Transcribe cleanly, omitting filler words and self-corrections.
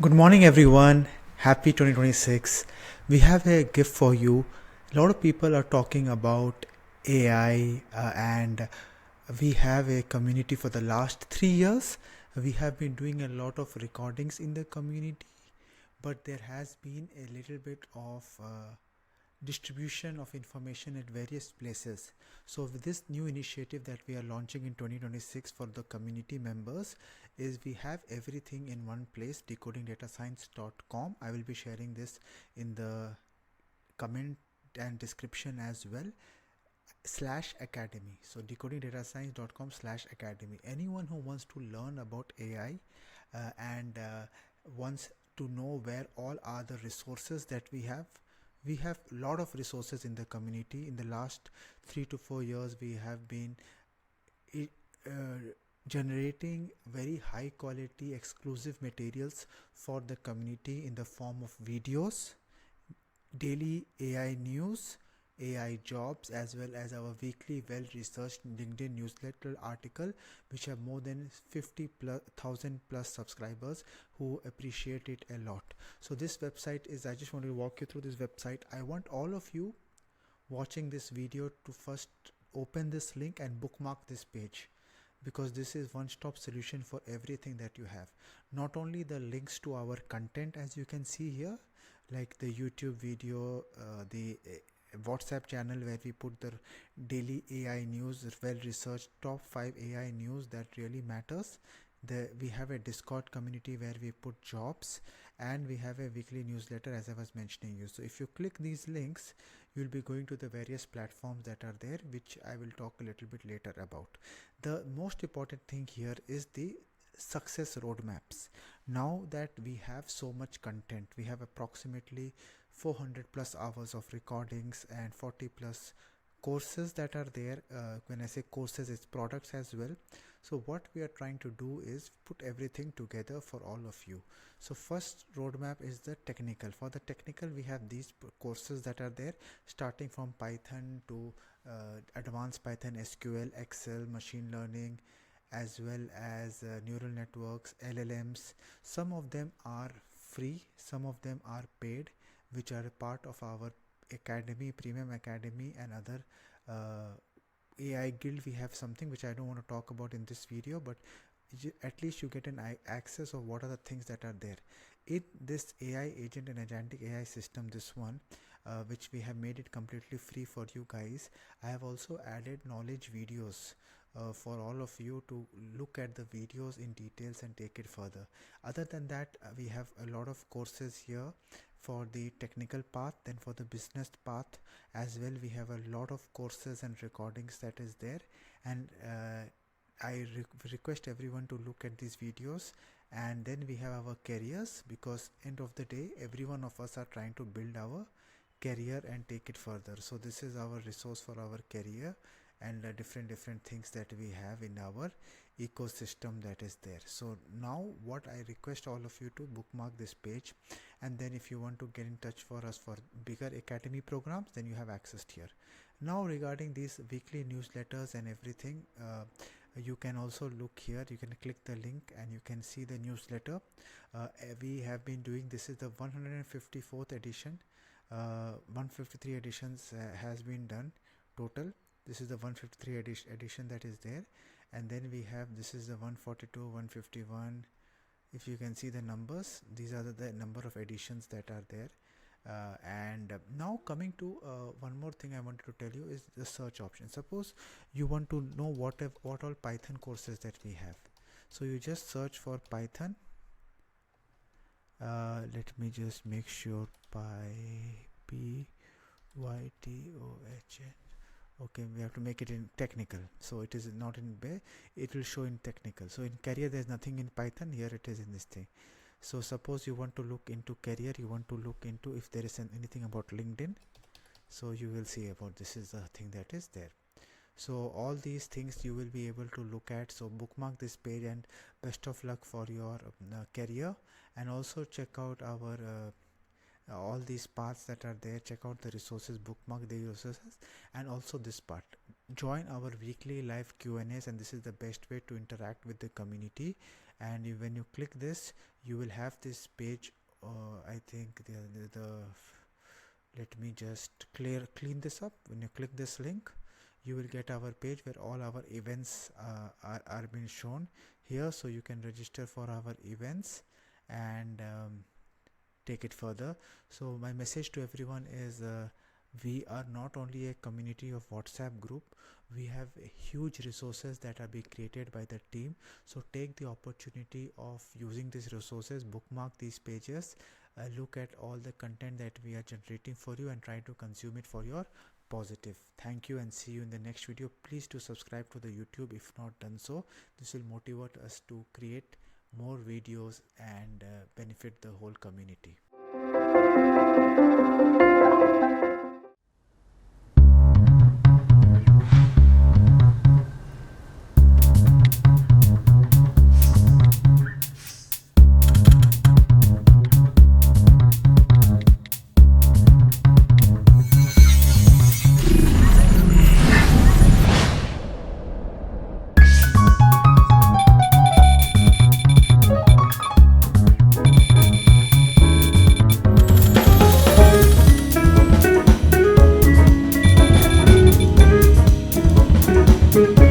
Good morning, everyone. Happy 2026. We have a gift for you. A lot of people are talking about AI, and we have a community for the last 3 years. We have been doing a lot of recordings in the community, but there has been a little bit of distribution of information at various places. So with this new initiative that we are launching in 2026 for the community members is we have everything in one place, decodingdatascience.com. I will be sharing this in the comment and description as well, /academy. So decodingdatascience.com/academy. Anyone who wants to learn about AI and wants to know where all are the resources that we have a lot of resources in the community. In the last 3 to 4 years we have been uh, generating very high quality exclusive materials for the community in the form of videos, daily AI news, AI jobs, as well as our weekly well-researched LinkedIn newsletter article, which have more than 50,000 plus subscribers who appreciate it a lot. So this website is, I just want to walk you through this website. I want all of you watching this video to first open this link and bookmark this page, because this is one-stop solution for everything that you have. Not only the links to our content, as you can see here, like the YouTube video, the WhatsApp channel where we put the daily AI news, well researched top 5 AI news that really matters. We have a Discord community where we put jobs, and we have a weekly newsletter, as I was mentioning you. So if you click these links, you'll be going to the various platforms that are there, which I will talk a little bit later about. The most important thing here is the success roadmaps. Now that we have so much content, we have approximately 400 plus hours of recordings and 40 plus courses that are there. When I say courses, it's products as well. So what we are trying to do is put everything together for all of you. So first roadmap is the technical. For the technical, we have these courses that are there, starting from Python to advanced Python, SQL, Excel, machine learning, as well as neural networks, LLMs. Some of them are free, some of them are paid, which are a part of our academy, premium academy, and other AI guild. We have something which I don't want to talk about in this video, but at least you get an access of what are the things that are there in this AI agent and agentic AI system. This one, which we have made it completely free for you guys. I have also added knowledge videos for all of you to look at the videos in details and take it further. Other than that, we have a lot of courses here for the technical path. Then for the business path as well, we have a lot of courses and recordings that is there. And I request everyone to look at these videos. And then we have our careers, because end of the day every one of us are trying to build our career and take it further. So this is our resource for our career, and different things that we have in our ecosystem that is there. So now what I request all of you to bookmark this page, and then if you want to get in touch for us for bigger academy programs, then you have access here. Now regarding these weekly newsletters and everything, you can also look here. You can click the link and you can see the newsletter. We have been doing, this is the 154th edition. 153 editions has been done total. This is the 153 edition that is there, and then we have, this is the 142, 151. If you can see the numbers, these are the number of editions that are there. And now coming to one more thing I wanted to tell you is the search option. Suppose you want to know what all Python courses that we have. So you just search for Python. Let me just make sure, Python. Okay, we have to make it in technical, so it is not in bay, it will show in technical. So in career there's nothing in Python, here it is in this thing. So suppose you want to look into career, you want to look into if there is anything about LinkedIn, so you will see about, this is the thing that is there. So all these things you will be able to look at. So bookmark this page, and best of luck for your career. And also check out our all these parts that are there. Check out the resources, bookmark the resources, and also this part. join our weekly live Q&As, and this is the best way to interact with the community. And when you click this, you will have this page. I think the let me just clean this up. When you click this link, you will get our page where all our events are being shown here, so you can register for our events and take it further. So my message to everyone is, we are not only a community of WhatsApp group, we have huge resources that are being created by the team. So take the opportunity of using these resources, bookmark these pages, look at all the content that we are generating for you, and try to consume it for your positive. Thank you, and see you in the next video. Please do subscribe to the YouTube if not done so. This will motivate us to create more videos and benefit the whole community. Thank you.